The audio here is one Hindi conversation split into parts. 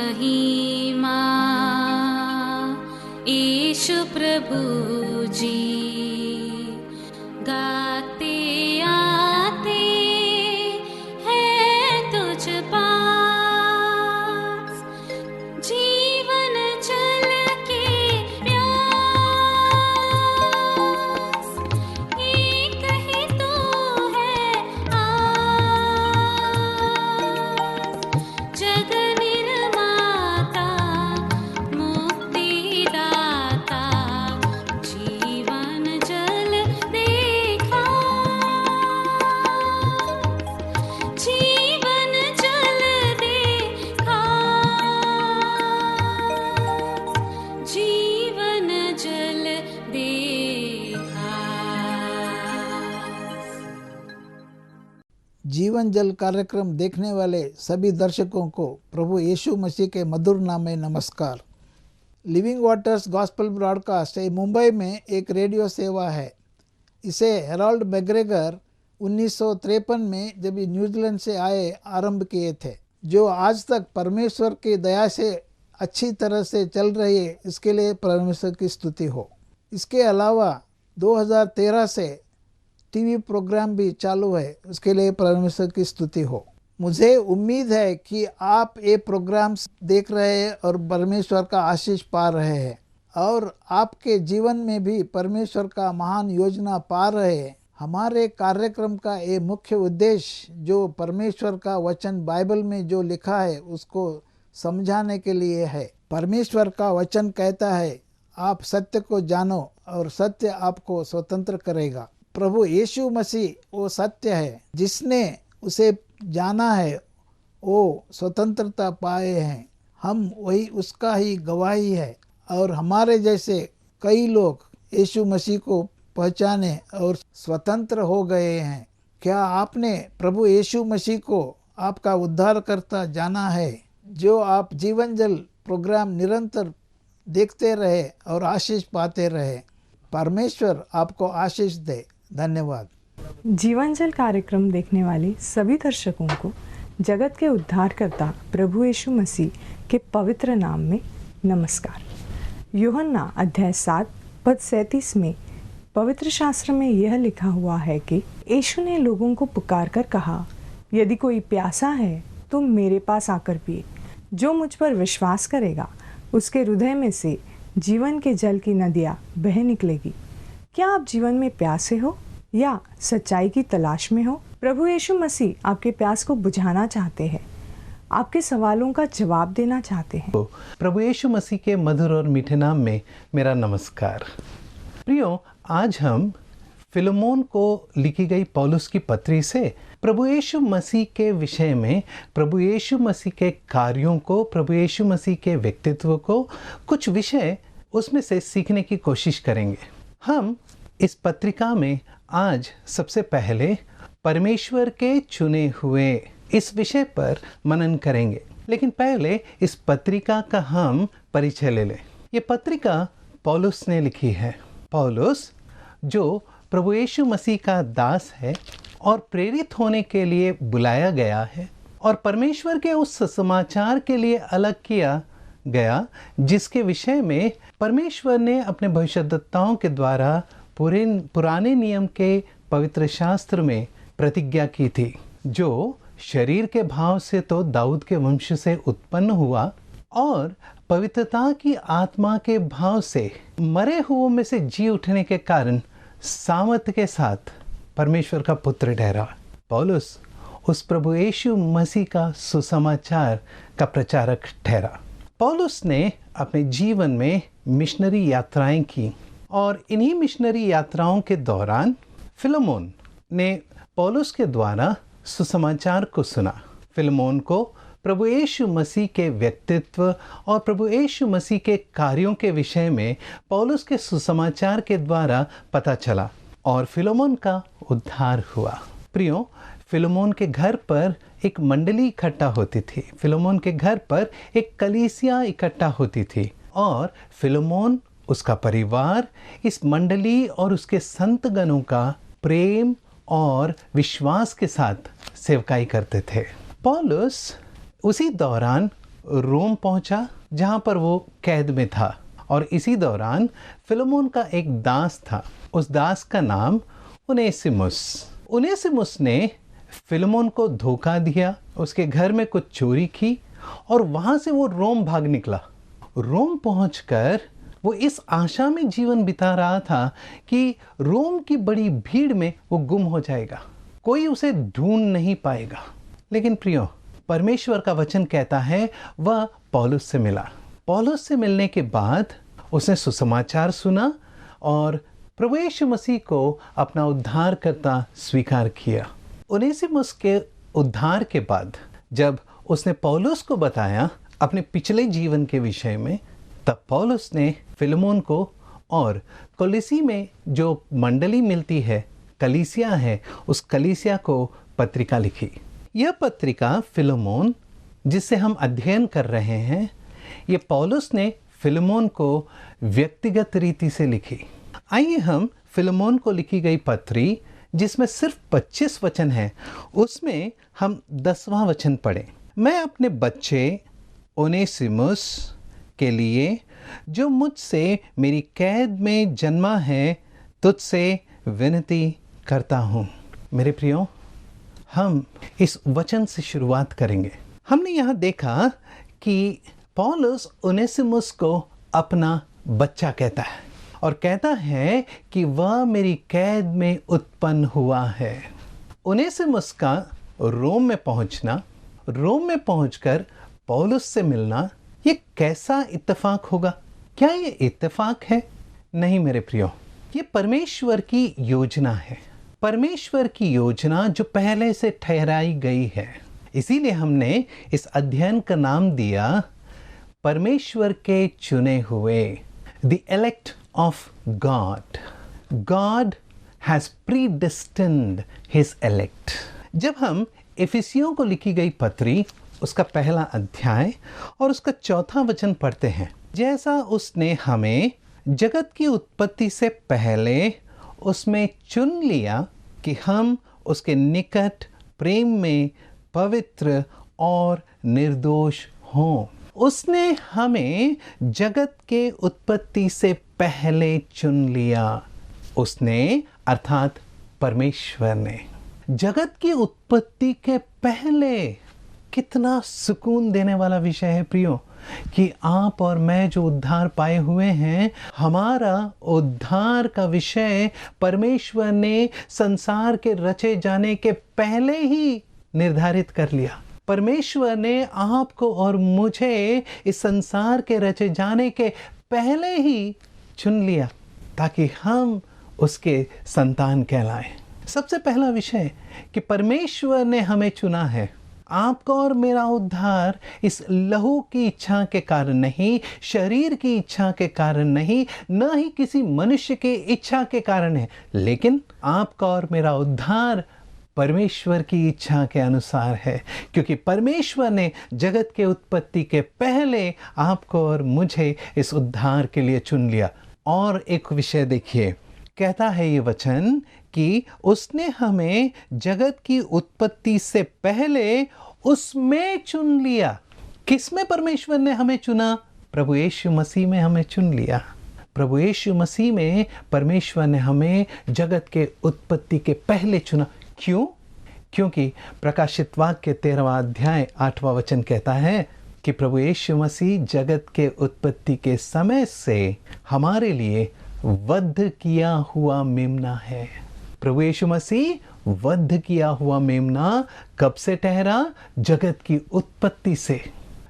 महिमा यीशु प्रभु जी गाते आते हैं तुझ पास जीवन जल के प्यास एक ही तो है आस जग निर्माता मुक्तिदाता जीवन जल देखा जीवन जल देखा जीवन जल देखा। जीवन जल कार्यक्रम देखने वाले सभी दर्शकों को प्रभु यीशु मसीह के मधुर नाम में नमस्कार। Living waters gospel broadcast Mumbai में एक रेडियो सेवा है। इसे हेराल्ड मैग्रेगर 1953 में जब ये न्यूजीलैंड से आए आरंभ किए थे, जो आज तक परमेश्वर की दया से अच्छी तरह से चल रही है। इसके लिए परमेश्वर की स्तुति हो। इसके अलावा 2013 से टीवी प्रोग्राम भी चालू है, उसके लिए परमेश्वर की स्तुति हो। मुझे उम्मीद है कि आप ये प्रोग्राम्स देख रहे हैं और परमेश्वर का आशीष पा रहे हैं और आपके जीवन में भी परमेश्वर का महान योजना पा रहे हैं। हमारे कार्यक्रम का ये मुख्य उद्देश्य जो परमेश्वर का वचन बाइबल में जो लिखा है उसको समझाने के लिए है। परमेश्वर का वचन कहता है, आप सत्य को जानो और सत्य आपको स्वतंत्र करेगा। प्रभु यीशु मसीह वो सत्य है, जिसने उसे जाना है वो स्वतंत्रता पाए हैं। हम वही उसका ही गवाही है और हमारे जैसे कई लोग यीशु मसीह को पहचाने और स्वतंत्र हो गए हैं। क्या आपने प्रभु यीशु मसीह को आपका उद्धारकर्ता जाना है? जो आप जीवन जल प्रोग्राम निरंतर देखते रहे और आशीष पाते रहे। परमेश्वर आपको आशीष दे। धन्यवाद। जीवन जल कार्यक्रम देखने वाले सभी दर्शकों को जगत के उद्धारकर्ता प्रभु यीशु मसीह के पवित्र नाम में नमस्कार। यूहन्ना अध्याय 7 पद 37 में पवित्र शास्त्र में यह लिखा हुआ है कि यीशु ने लोगों को पुकार कर कहा, यदि कोई प्यासा है तो मेरे पास आकर पिए। जो मुझ पर विश्वास करेगा उसके हृदय में से जीवन के जल की नदियाँ बह निकलेगी। क्या आप जीवन में प्यासे हो या सच्चाई की तलाश में हो? प्रभु यीशु मसीह आपके प्यास को बुझाना चाहते हैं, आपके सवालों का जवाब देना चाहते हैं। प्रभु यीशु मसीह के मधुर और मीठे नाम में मेरा नमस्कार। प्रियो, आज हम फिलेमोन को लिखी गई पौलुस की पत्री से प्रभु यीशु मसीह के विषय में, प्रभु यीशु मसीह के कार्यों को, प्रभु यीशु मसीह के व्यक्तित्व को, कुछ विषय उसमें से सीखने की कोशिश करेंगे। हम इस पत्रिका में आज सबसे पहले परमेश्वर के चुने हुए इस विषय पर मनन करेंगे। लेकिन पहले इस पत्रिका का हम परिचय ले लें। ये पत्रिका पौलुस ने लिखी है। पौलुस जो प्रभु यीशु मसीह का दास है और प्रेरित होने के लिए बुलाया गया है और परमेश्वर के उस समाचार के लिए अलग किया गया जिसके विषय में परमेश्वर ने अपने भविष्यद्वक्ताओं के द्वारा पुराने नियम के पवित्र शास्त्र में प्रतिज्ञा की थी, जो शरीर के भाव से तो दाऊद के वंश से उत्पन्न हुआ और पवित्रता की आत्मा के भाव से मरे हुओं में से जी उठने के कारण सामर्थ के साथ परमेश्वर का पुत्र ठहरा। पौलुस उस प्रभु यीशु मसीह का सुसमाचार का प्रचारक ठहरा। पौलुस ने अपने जीवन में मिशनरी यात्राएं की और इन्हीं मिशनरी यात्राओं के दौरान फिलेमोन ने पौलुस के द्वारा सुसमाचार को सुना। फिलेमोन को प्रभु यीशु मसीह के व्यक्तित्व और प्रभु यीशु मसीह के कार्यों के विषय में पौलुस के सुसमाचार के द्वारा पता चला और फिलेमोन का उद्धार हुआ। प्रियो, फिलेमोन के घर पर एक मंडली इकट्ठा होती थी। फिलेमोन के घर पर एक कलीसिया इकट्ठा होती थी और फिलेमोन, उसका परिवार इस मंडली और उसके संतगणों का प्रेम और विश्वास के साथ सेवकाई करते थे। पौलुस उसी दौरान रोम पहुंचा, जहां पर वो कैद में था। और इसी दौरान फिलेमोन का एक दास था, उस दास का नाम उनेसिमुस ने फिलेमोन को धोखा दिया, उसके घर में कुछ चोरी की और वहां से वो रोम भाग निकला। रोम पहुंचकर वो इस आशा में जीवन बिता रहा था कि रोम की बड़ी भीड़ में वो गुम हो जाएगा, कोई उसे ढूंढ नहीं पाएगा। लेकिन प्रियो, परमेश्वर का वचन कहता है वह पौलुस से मिला। पौलुस से मिलने के बाद उसने सुसमाचार सुना और प्रभु यीशु मसीह को अपना उद्धारकर्ता स्वीकार किया। उनेसिमुस के उद्धार के बाद जब उसने पौलुस को बताया अपने पिछले जीवन के विषय में, तब पौलुस ने फिलेमोन को और कोलिसी में जो मंडली मिलती है, कलीसिया है, उस कलीसिया को पत्रिका लिखी। यह पत्रिका फिलेमोन जिससे हम अध्ययन कर रहे हैं, ये पौलुस ने फिलेमोन को व्यक्तिगत रीति से लिखी। आइए हम फिलेमोन को लिखी गई पत्री, जिसमें सिर्फ 25 वचन हैं, उसमें हम 10वां वचन पढ़ें। मैं अपने बच्चे ओनेसिमुस के लिए, जो मुझसे मेरी कैद में जन्मा है, तुझसे विनती करता हूँ। मेरे प्रियो, हम इस वचन से शुरुआत करेंगे। हमने यहाँ देखा कि पौलुस ओनेसिमुस को अपना बच्चा कहता है और कहता है कि वह मेरी कैद में उत्पन्न हुआ है। ओनेसिमुस का रोम में पहुंचना, रोम में पहुंचकर पौलुस से मिलना, ये कैसा इत्तेफाक होगा? क्या ये इत्तेफाक है? नहीं मेरे प्रियो, ये परमेश्वर की योजना है। परमेश्वर की योजना जो पहले से ठहराई गई है। इसीलिए हमने इस अध्ययन का नाम दिया परमेश्वर के चुने हुए, The elect of God. God has predestined his elect. जब हम इफिसियों को लिखी गई पत्री, उसका पहला अध्याय और उसका 4था वचन पढ़ते हैं, जैसा उसने हमें जगत की उत्पत्ति से पहले उसमें चुन लिया कि हम उसके निकट प्रेम में पवित्र और निर्दोष हों। उसने हमें जगत के उत्पत्ति से पहले चुन लिया। उसने अर्थात परमेश्वर ने जगत की उत्पत्ति के पहले। कितना सुकून देने वाला विषय है प्रियो, कि आप और मैं जो उद्धार पाए हुए हैं, हमारा उद्धार का विषय परमेश्वर ने संसार के रचे जाने के पहले ही निर्धारित कर लिया। परमेश्वर ने आपको और मुझे इस संसार के रचे जाने के पहले ही चुन लिया ताकि हम उसके संतान कहलाएं। सबसे पहला विषय कि परमेश्वर ने हमें चुना है। आपका और मेरा उद्धार इस लहू की इच्छा के कारण नहीं, शरीर की इच्छा के कारण नहीं, न ही किसी मनुष्य की इच्छा के कारण है, लेकिन आपका और मेरा उद्धार परमेश्वर की इच्छा के अनुसार है, क्योंकि परमेश्वर ने जगत के उत्पत्ति के पहले आपको और मुझे इस उद्धार के लिए चुन लिया। और एक विषय देखिए, कहता है ये वचन कि उसने हमें जगत की उत्पत्ति से पहले उसमें चुन लिया। किसमें परमेश्वर ने हमें चुना? प्रभु यीशु मसीह में हमें चुन लिया। प्रभु यीशु मसीह में परमेश्वर ने हमें जगत के उत्पत्ति के पहले चुना। क्यों? क्योंकि प्रकाशित वाक्य 13वां अध्याय 8वां वचन कहता है कि प्रभु यीशु मसीह जगत के उत्पत्ति के समय से हमारे लिए वध किया हुआ मेमना है। प्रभु यीशु मसीह वध किया हुआ मेमना कब से ठहरा? जगत की उत्पत्ति से।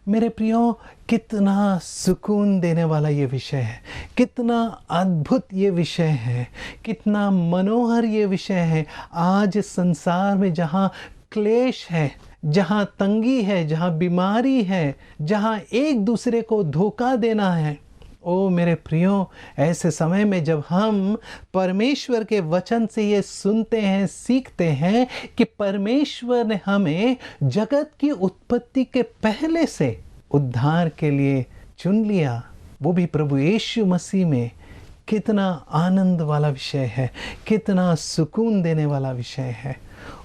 मेरे प्रियो, कितना सुकून देने वाला ये विषय है, कितना अद्भुत ये विषय है, कितना मनोहर ये विषय है। आज संसार में जहाँ क्लेश है, जहाँ तंगी है, जहाँ बीमारी है, जहाँ एक दूसरे को धोखा देना है, ओ मेरे प्रियो, ऐसे समय में जब हम परमेश्वर के वचन से ये सुनते हैं, सीखते हैं कि परमेश्वर ने हमें जगत की उत्पत्ति के पहले से उद्धार के लिए चुन लिया, वो भी प्रभु यीशु मसीह में, कितना आनंद वाला विषय है, कितना सुकून देने वाला विषय है।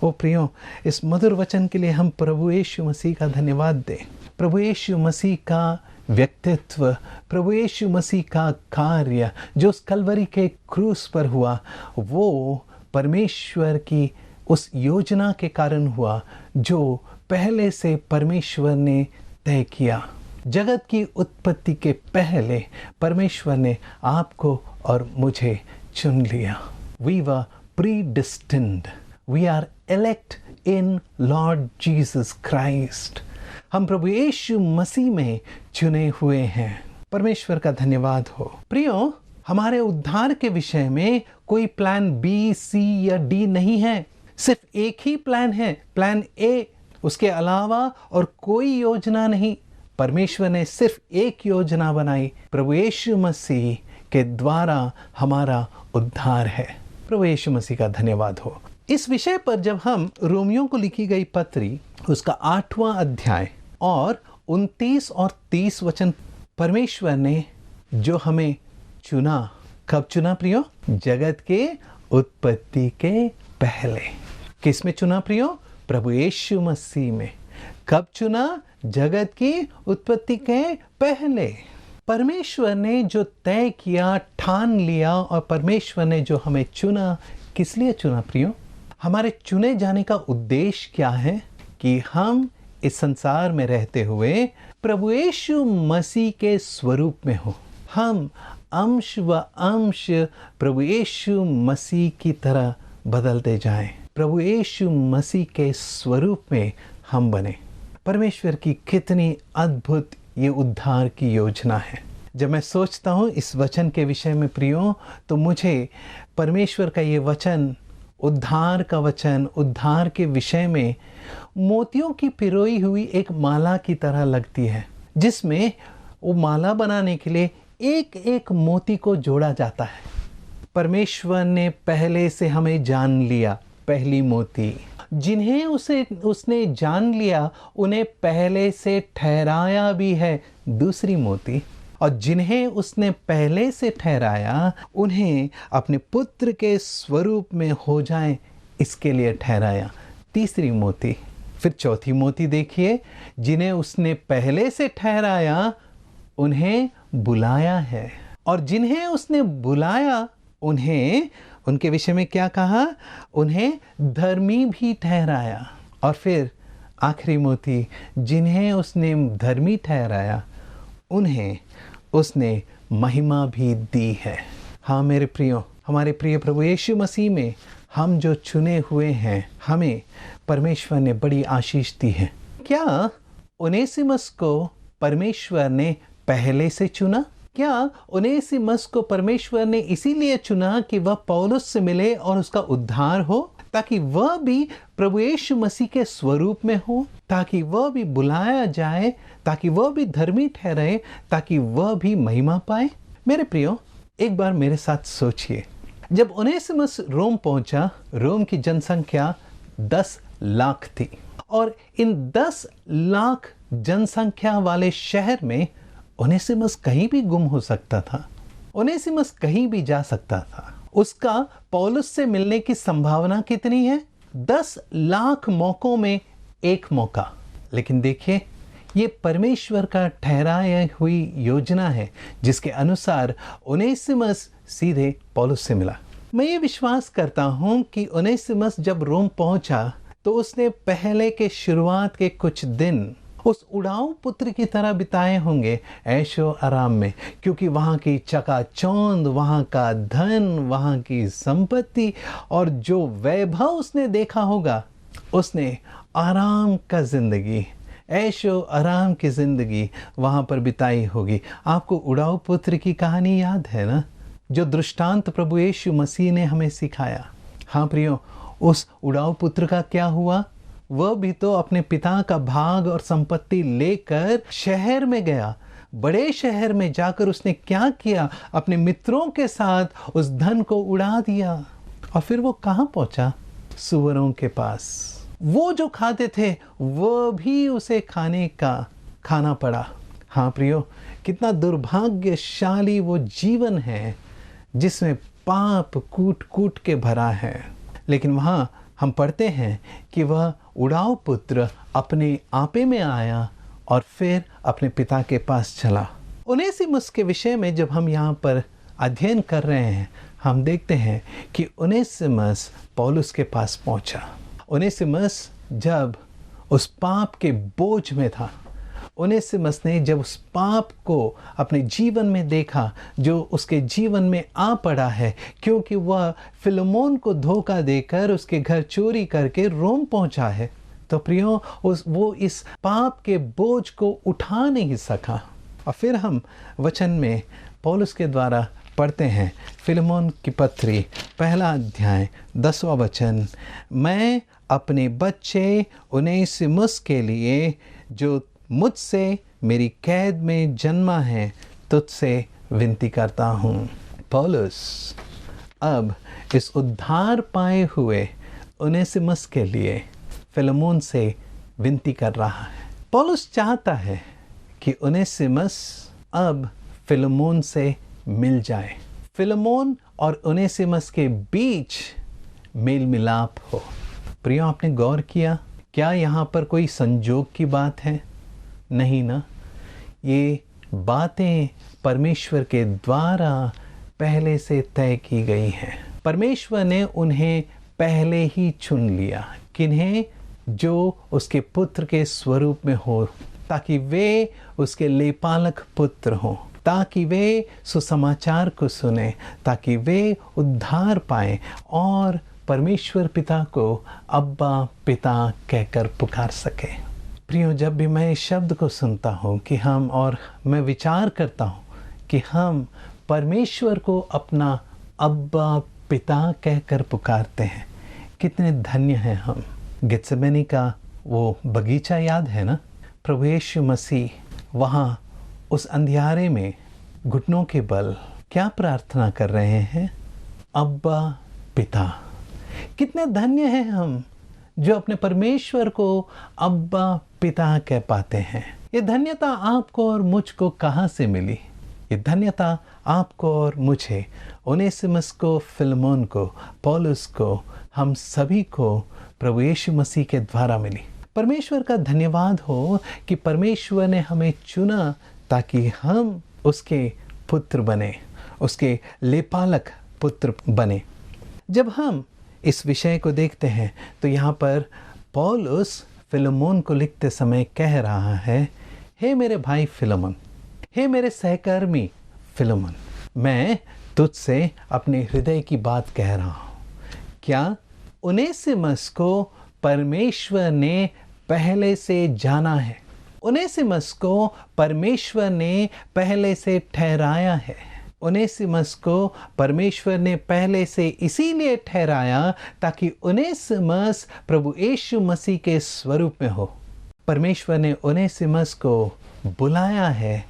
ओ प्रियो, इस मधुर वचन के लिए हम प्रभु यीशु मसीह का धन्यवाद दें। प्रभु यीशु मसीह का व्यक्तित्व, प्रभु यीशु मसीह का कार्य जो उस कलवरी के क्रूस पर हुआ, वो परमेश्वर की उस योजना के कारण हुआ जो पहले से परमेश्वर ने तय किया। जगत की उत्पत्ति के पहले परमेश्वर ने आपको और मुझे चुन लिया। We were predestined. We are elect in Lord Jesus Christ. हम प्रभु यीशु मसीह में चुने हुए हैं। परमेश्वर का धन्यवाद हो। प्रियो, हमारे उद्धार के विषय में कोई प्लान बी, सी या डी नहीं है। सिर्फ एक ही प्लान है, प्लान ए। उसके अलावा और कोई योजना नहीं। परमेश्वर ने सिर्फ एक योजना बनाई, प्रभु यीशु मसीह के द्वारा हमारा उद्धार है। प्रभु यीशु मसीह का धन्यवाद हो। इस विषय पर जब हम रोमियों को लिखी गई पत्री उसका 8वां अध्याय और 29 और 30 वचन, परमेश्वर ने जो हमें चुना, कब चुना प्रियो? जगत के उत्पत्ति के पहले। किस में चुना प्रियो? प्रभु यीशु मसीह में। कब चुना? जगत की उत्पत्ति के पहले। परमेश्वर ने जो तय किया, ठान लिया, और परमेश्वर ने जो हमें चुना, किस लिए चुना प्रियो? हमारे चुने जाने का उद्देश्य क्या है? कि हम इस संसार में रहते हुए प्रभु यीशु मसीह के स्वरूप में हो। हम अंश व अंश प्रभु यीशु मसीह की तरह बदलते जाएं। प्रभु यीशु मसीह के स्वरूप में हम बने। परमेश्वर की कितनी अद्भुत ये उद्धार की योजना है। जब मैं सोचता हूँ इस वचन के विषय में प्रियो, तो मुझे परमेश्वर का ये वचन, उद्धार का वचन, उद्धार के विषय में मोतियों की पिरोई हुई एक माला की तरह लगती है, जिसमें वो माला बनाने के लिए एक एक मोती को जोड़ा जाता है। परमेश्वर ने पहले से हमें जान लिया, पहली मोती। जिन्हें उसने जान लिया उन्हें पहले से ठहराया भी है, दूसरी मोती। और जिन्हें उसने पहले से ठहराया उन्हें अपने पुत्र के स्वरूप में हो जाएं, इसके लिए ठहराया, तीसरी मोती। फिर चौथी मोती देखिए, जिन्हें उसने पहले से ठहराया उन्हें बुलाया है, और जिन्हें उसने बुलाया उन्हें, उनके विषय में क्या कहा? उन्हें धर्मी भी ठहराया। और फिर आखिरी मोती, जिन्हें उसने धर्मी ठहराया उन्हें उसने महिमा भी दी है। हाँ मेरे प्रियो, हमारे प्रिय प्रभु यीशु मसीह में हम जो चुने हुए हैं, हमें परमेश्वर ने बड़ी आशीष दी है। क्या ओनेसिमस को परमेश्वर ने पहले से चुना? क्या ओनेसिमस को परमेश्वर ने इसीलिए चुना कि वह पौलुस से मिले और उसका उद्धार हो, ताकि वह भी प्रभु यीशु मसीह के स्वरूप में हो, ताकि वह भी बुलाया जाए, ताकि वह भी धर्मी ठहरे, ताकि वह भी महिमा पाए? मेरे प्रियो, एक बार मेरे साथ सोचिए, जब ओनेसिमस रोम पहुंचा, रोम की जनसंख्या 10 लाख थी, और इन 10 लाख जनसंख्या वाले शहर में ओनेसिमस कहीं भी गुम हो सकता था, ओनेसिमस कहीं भी जा सकता था। उसका पौलुस से मिलने की संभावना कितनी है? 10 लाख मौकों में एक मौका। लेकिन देखिए, ये परमेश्वर का ठहराई हुई योजना है, जिसके अनुसार ओनेसिमस सीधे पौलुस से मिला। मैं ये विश्वास करता हूं कि ओनेसिमस जब रोम पहुंचा तो उसने पहले के शुरुआत के कुछ दिन उस उड़ाऊ पुत्र की तरह बिताए होंगे ऐशो आराम में, क्योंकि वहाँ की चकाचौंध, वहाँ का धन, वहाँ की संपत्ति और जो वैभव उसने देखा होगा, उसने आराम का जिंदगी, ऐशो आराम की जिंदगी वहाँ पर बिताई होगी। आपको उड़ाऊ पुत्र की कहानी याद है ना, जो दृष्टांत प्रभु यीशु मसीह ने हमें सिखाया। हाँ प्रियो, उस उड़ाऊ पुत्र का क्या हुआ? वह भी तो अपने पिता का भाग और संपत्ति लेकर शहर में गया। बड़े शहर में जाकर उसने क्या किया? अपने मित्रों के साथ उस धन को उड़ा दिया। और फिर वो कहाँ पहुंचा? सुअरों के पास। वो जो खाते थे वो भी उसे खाना पड़ा। हाँ प्रियो, कितना दुर्भाग्यशाली वो जीवन है जिसमें पाप कूट कूट के भरा है। लेकिन वहाँ हम पढ़ते हैं कि वह उड़ाऊ पुत्र अपने आपे में आया और फिर अपने पिता के पास चला। ओनेसिमुस के विषय में जब हम यहाँ पर अध्ययन कर रहे हैं, हम देखते हैं कि ओनेसिमुस पौलुस के पास पहुँचा। ओनेसिमुस जब उस पाप के बोझ में था, ओनेसिमुस ने जब उस पाप को अपने जीवन में देखा जो उसके जीवन में आ पड़ा है, क्योंकि वह फिलेमोन को धोखा देकर उसके घर चोरी करके रोम पहुंचा है, तो प्रियो वो इस पाप के बोझ को उठा नहीं सका। और फिर हम वचन में पौलुस के द्वारा पढ़ते हैं, फिलेमोन की पत्री पहला अध्याय 10वां वचन, मैं अपने बच्चे ओनेसिमुस के लिए जो मुझसे मेरी कैद में जन्मा है तुझसे विनती करता हूँ। पौलुस अब इस उद्धार पाए हुए ओनेसिमुस के लिए फिलेमोन से विनती कर रहा है। पौलुस चाहता है कि ओनेसिमुस अब फिलेमोन से मिल जाए, फिलेमोन और ओनेसिमुस के बीच मेल मिलाप हो। प्रियो, आपने गौर किया क्या यहाँ पर कोई संजोग की बात है? नहीं ना, ये बातें परमेश्वर के द्वारा पहले से तय की गई हैं। परमेश्वर ने उन्हें पहले ही चुन लिया, किन्हें? जो उसके पुत्र के स्वरूप में हो, ताकि वे उसके लेपालक पुत्र हों, ताकि वे सुसमाचार को सुने, ताकि वे उद्धार पाएं और परमेश्वर पिता को अब्बा पिता कहकर पुकार सके। प्रियो, जब भी मैं इस शब्द को सुनता हूँ कि हम, और मैं विचार करता हूँ कि हम परमेश्वर को अपना अब्बा पिता कहकर पुकारते हैं, कितने धन्य हैं हम। गेत्सेमनी का वो बगीचा याद है ना? प्रभु यीशु मसीह वहाँ उस अंधियारे में घुटनों के बल क्या प्रार्थना कर रहे हैं? अब्बा पिता। कितने धन्य हैं हम जो अपने परमेश्वर को अब्बा पिता कह पाते हैं। ये धन्यता आपको और मुझको कहाँ से मिली? ये धन्यता आपको और मुझे, ओनेसिमुस को, फिलेमोन को, पौलुस को, हम सभी को प्रभु यीशु मसीह के द्वारा मिली। परमेश्वर का धन्यवाद हो कि परमेश्वर ने हमें चुना ताकि हम उसके पुत्र बने, उसके लेपालक पुत्र बने। जब हम इस विषय को देखते हैं तो यहाँ पर पौलुस फिलेमोन को लिखते समय कह रहा है, हे मेरे भाई फिलेमोन, हे मेरे सहकर्मी फिलेमोन, मैं तुझसे अपने हृदय की बात कह रहा हूँ। क्या? ओनेसिमुस को परमेश्वर ने पहले से जाना है, ओनेसिमुस को परमेश्वर ने पहले से ठहराया है। ओनेसिमुस को परमेश्वर ने पहले से इसीलिए ठहराया ताकि ओनेसिमुस प्रभु यीशु मसीह के स्वरूप में हो। परमेश्वर ने ओनेसिमुस को बुलाया है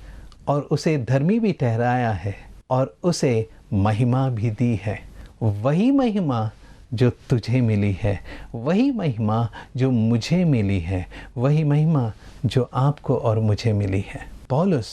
और उसे धर्मी भी ठहराया है और उसे महिमा भी दी है। वही महिमा जो तुझे मिली है, वही महिमा जो मुझे मिली है, वही महिमा जो आपको और मुझे मिली है। पौलुस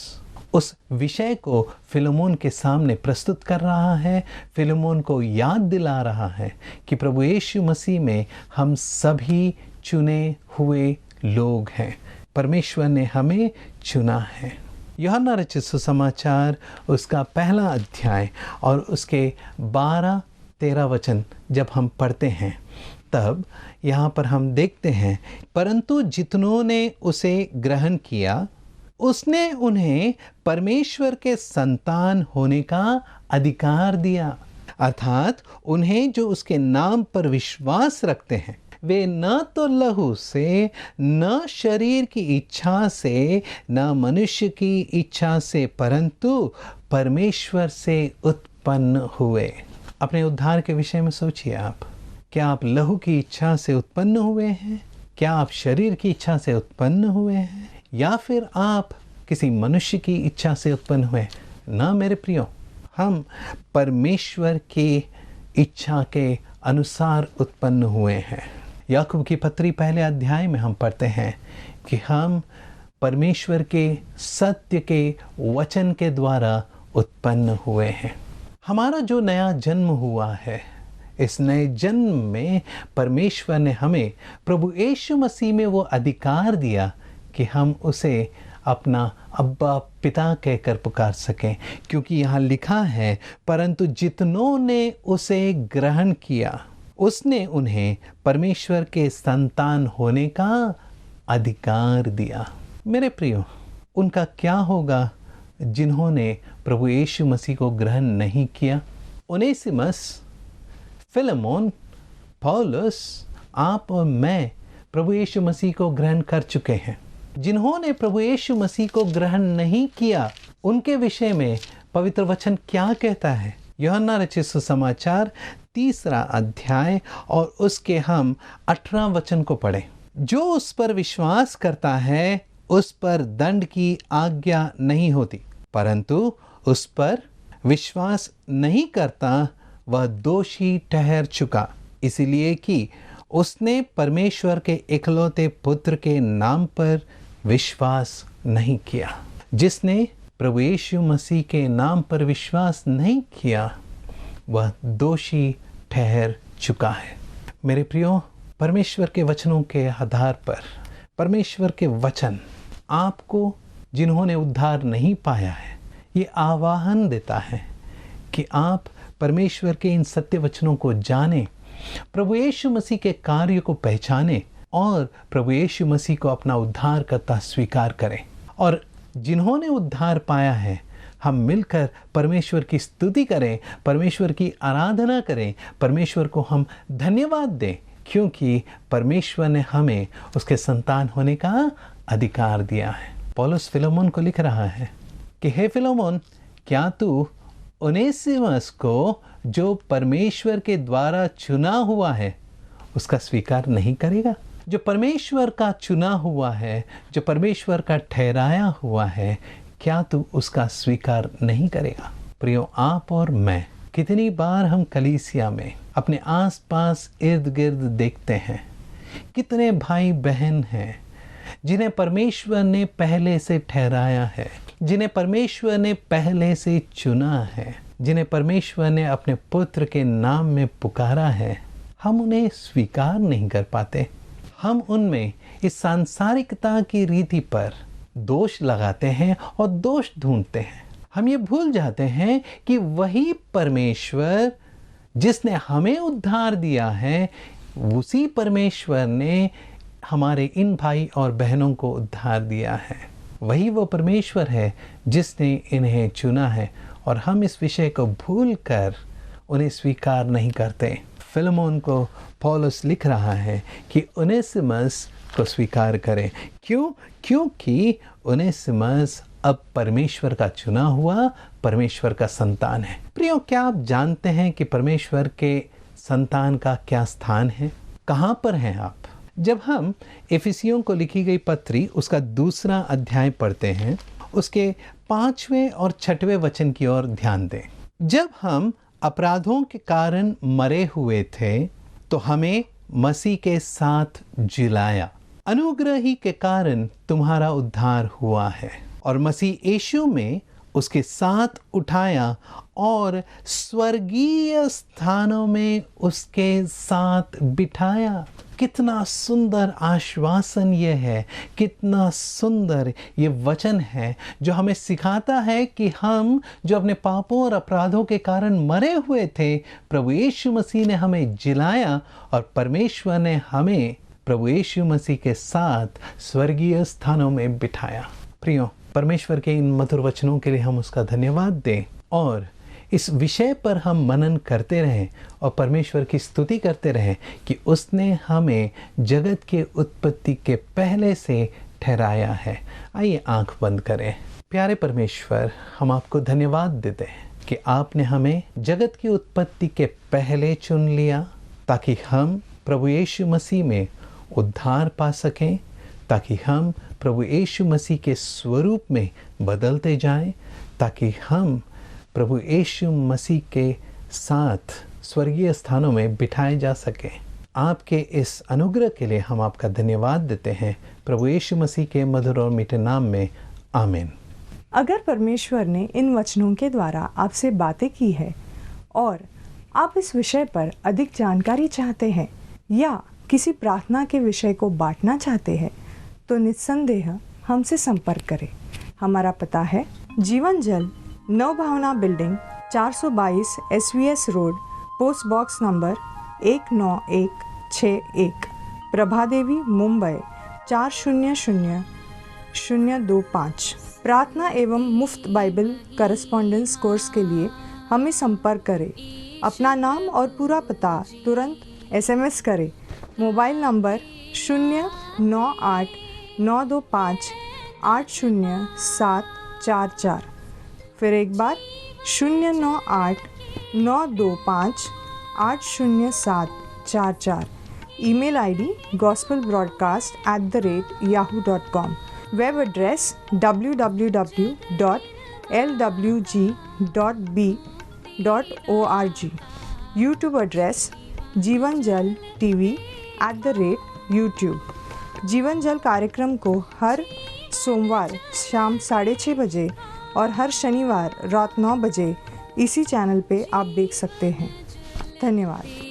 उस विषय को फिलेमोन के सामने प्रस्तुत कर रहा है, फिलेमोन को याद दिला रहा है कि प्रभु यीशु मसीह में हम सभी चुने हुए लोग हैं। परमेश्वर ने हमें चुना है। यूहन्ना रचित सुसमाचार उसका पहला अध्याय और उसके 12-13 वचन जब हम पढ़ते हैं तब यहाँ पर हम देखते हैं, परंतु जितनों ने उसे ग्रहण किया उसने उन्हें परमेश्वर के संतान होने का अधिकार दिया, अर्थात उन्हें जो उसके नाम पर विश्वास रखते हैं, वे न तो लहू से, न शरीर की इच्छा से, न मनुष्य की इच्छा से, परंतु परमेश्वर से उत्पन्न हुए। अपने उद्धार के विषय में सोचिए आप, क्या आप लहू की इच्छा से उत्पन्न हुए हैं? क्या आप शरीर की इच्छा से उत्पन्न हुए हैं? या फिर आप किसी मनुष्य की इच्छा से उत्पन्न हुए? ना मेरे प्रियो, हम परमेश्वर की इच्छा के अनुसार उत्पन्न हुए हैं। याकूब की पत्री पहले अध्याय में हम पढ़ते हैं कि हम परमेश्वर के सत्य के वचन के द्वारा उत्पन्न हुए हैं। हमारा जो नया जन्म हुआ है, इस नए जन्म में परमेश्वर ने हमें प्रभु यीशु मसीह में वो अधिकार दिया कि हम उसे अपना अब्बा पिता कहकर पुकार सकें, क्योंकि यहाँ लिखा है, परंतु जितनों ने उसे ग्रहण किया उसने उन्हें परमेश्वर के संतान होने का अधिकार दिया। मेरे प्रियो, उनका क्या होगा जिन्होंने प्रभु यीशु मसीह को ग्रहण नहीं किया? ओनेसिमस, फिलेमोन, पौलुस, आप और मैं प्रभु यीशु मसीह को ग्रहण कर चुके हैं। जिन्होंने प्रभु यीशु मसीह को ग्रहण नहीं किया, उनके विषय में पवित्र वचन क्या कहता है? यूहन्ना रचित सुसमाचार 3 अध्याय और उसके हम 18 वचन को पढ़ें। जो उस पर विश्वास करता है उस पर दंड की आज्ञा नहीं होती, परंतु उस पर विश्वास नहीं करता वह दोषी ठहर चुका, इसलिए कि उसने परमेश्वर के इकलौते पुत्र के नाम पर विश्वास नहीं किया। जिसने प्रभु यीशु मसीह के नाम पर विश्वास नहीं किया वह दोषी ठहर चुका है। मेरे प्रियो, परमेश्वर के वचनों के आधार पर, परमेश्वर के वचन आपको जिन्होंने उद्धार नहीं पाया है, ये आह्वान देता है कि आप परमेश्वर के इन सत्य वचनों को जानें, प्रभु यीशु मसीह के कार्य को पहचानें और प्रभु यीशु मसीह को अपना उद्धारकर्ता स्वीकार करें। और जिन्होंने उद्धार पाया है, हम मिलकर परमेश्वर की स्तुति करें, परमेश्वर की आराधना करें, परमेश्वर को हम धन्यवाद दें, क्योंकि परमेश्वर ने हमें उसके संतान होने का अधिकार दिया है। पौलुस फिलेमोन को लिख रहा है कि हे फिलेमोन, क्या तू ओनेसिमस को, जो परमेश्वर के द्वारा चुना हुआ है, उसका स्वीकार नहीं करेगा? जो परमेश्वर का चुना हुआ है, जो परमेश्वर का ठहराया हुआ है, क्या तू उसका स्वीकार नहीं करेगा? प्रियो, आप और मैं कितनी बार हम कलीसिया में अपने आसपास इर्द गिर्द देखते हैं, कितने भाई बहन हैं जिन्हें परमेश्वर ने पहले से ठहराया है, जिन्हें परमेश्वर ने पहले से चुना है, जिन्हें परमेश्वर ने अपने पुत्र के नाम में पुकारा है, हम उन्हें स्वीकार नहीं कर पाते। हम उनमें इस सांसारिकता की रीति पर दोष लगाते हैं और दोष ढूंढते हैं। हम ये भूल जाते हैं कि वही परमेश्वर जिसने हमें उद्धार दिया है, उसी परमेश्वर ने हमारे इन भाई और बहनों को उद्धार दिया है। वही वो परमेश्वर है जिसने इन्हें चुना है, और हम इस विषय को भूलकर उन्हें स्वीकार नहीं करते। फिलेमोन को पौलुस लिख रहा है कि ओनेसिमस को स्वीकार करें। क्यों? क्योंकि ओनेसिमस अब परमेश्वर का चुना हुआ, परमेश्वर का संतान है। प्रियो, क्या आप जानते हैं कि परमेश्वर के संतान का क्या स्थान है? कहाँ पर हैं आप? जब हम इफिसियों को लिखी गई पत्री उसका 2 अध्याय पढ़ते हैं, उसके 5वें और 6वें वचन की ओर ध्यान दें। जब हम अपराधों के कारण मरे हुए थे तो हमें मसीह के साथ जिलाया। अनुग्रह ही के कारण तुम्हारा उद्धार हुआ है, और मसीह यीशु में उसके साथ उठाया और स्वर्गीय स्थानों में उसके साथ बिठाया। कितना सुंदर आश्वासन ये है, कितना सुंदर ये वचन है जो हमें सिखाता है कि हम जो अपने पापों और अपराधों के कारण मरे हुए थे, प्रभु यीशु मसीह ने हमें जिलाया और परमेश्वर ने हमें प्रभु यीशु मसीह के साथ स्वर्गीय स्थानों में बिठाया। प्रियो, परमेश्वर के इन मधुर वचनों के लिए हम उसका धन्यवाद दें और इस विषय पर हम मनन करते रहें और परमेश्वर की स्तुति करते रहें कि उसने हमें जगत के उत्पत्ति के पहले से ठहराया है। आइए आंख बंद करें। प्यारे परमेश्वर, हम आपको धन्यवाद देते हैं कि आपने हमें जगत की उत्पत्ति के पहले चुन लिया ताकि हम प्रभु यीशु मसीह में उद्धार पा सकें, ताकि हम प्रभु यीशु मसीह के स्वरूप में बदलते जाएं, ताकि हम प्रभु यीशु मसीह के साथ स्वर्गीय स्थानों में बिठाए जा सके। आपके इस अनुग्रह के लिए हम आपका धन्यवाद देते हैं, प्रभु यीशु मसीह के मधुर और मीठे नाम में, आमीन। अगर परमेश्वर ने इन वचनों के द्वारा आपसे बातें की है और आप इस विषय पर अधिक जानकारी चाहते हैं या किसी प्रार्थना के विषय को बांटना चाहते हैं, तो निस्संदेह हमसे संपर्क करें। हमारा पता है जीवन जल नव भावना बिल्डिंग 422 SVS रोड, post box number 19161, Prabha Devi, Mumbai 400025। प्रार्थना एवं मुफ्त बाइबल करस्पॉन्डेंस कोर्स के लिए हमें संपर्क करें। अपना नाम और पूरा पता तुरंत SMS करें। Mobile number 098-925-80744। फिर एक बार 098-925-80744। Email ID gospelbroadcast@yahoo.com। Web address www.lwg.b.org। YouTube address जीवन जल TV@YouTube। जीवन जल कार्यक्रम को हर सोमवार शाम 6:30 बजे और हर शनिवार रात 9 बजे इसी चैनल पे आप देख सकते हैं। धन्यवाद।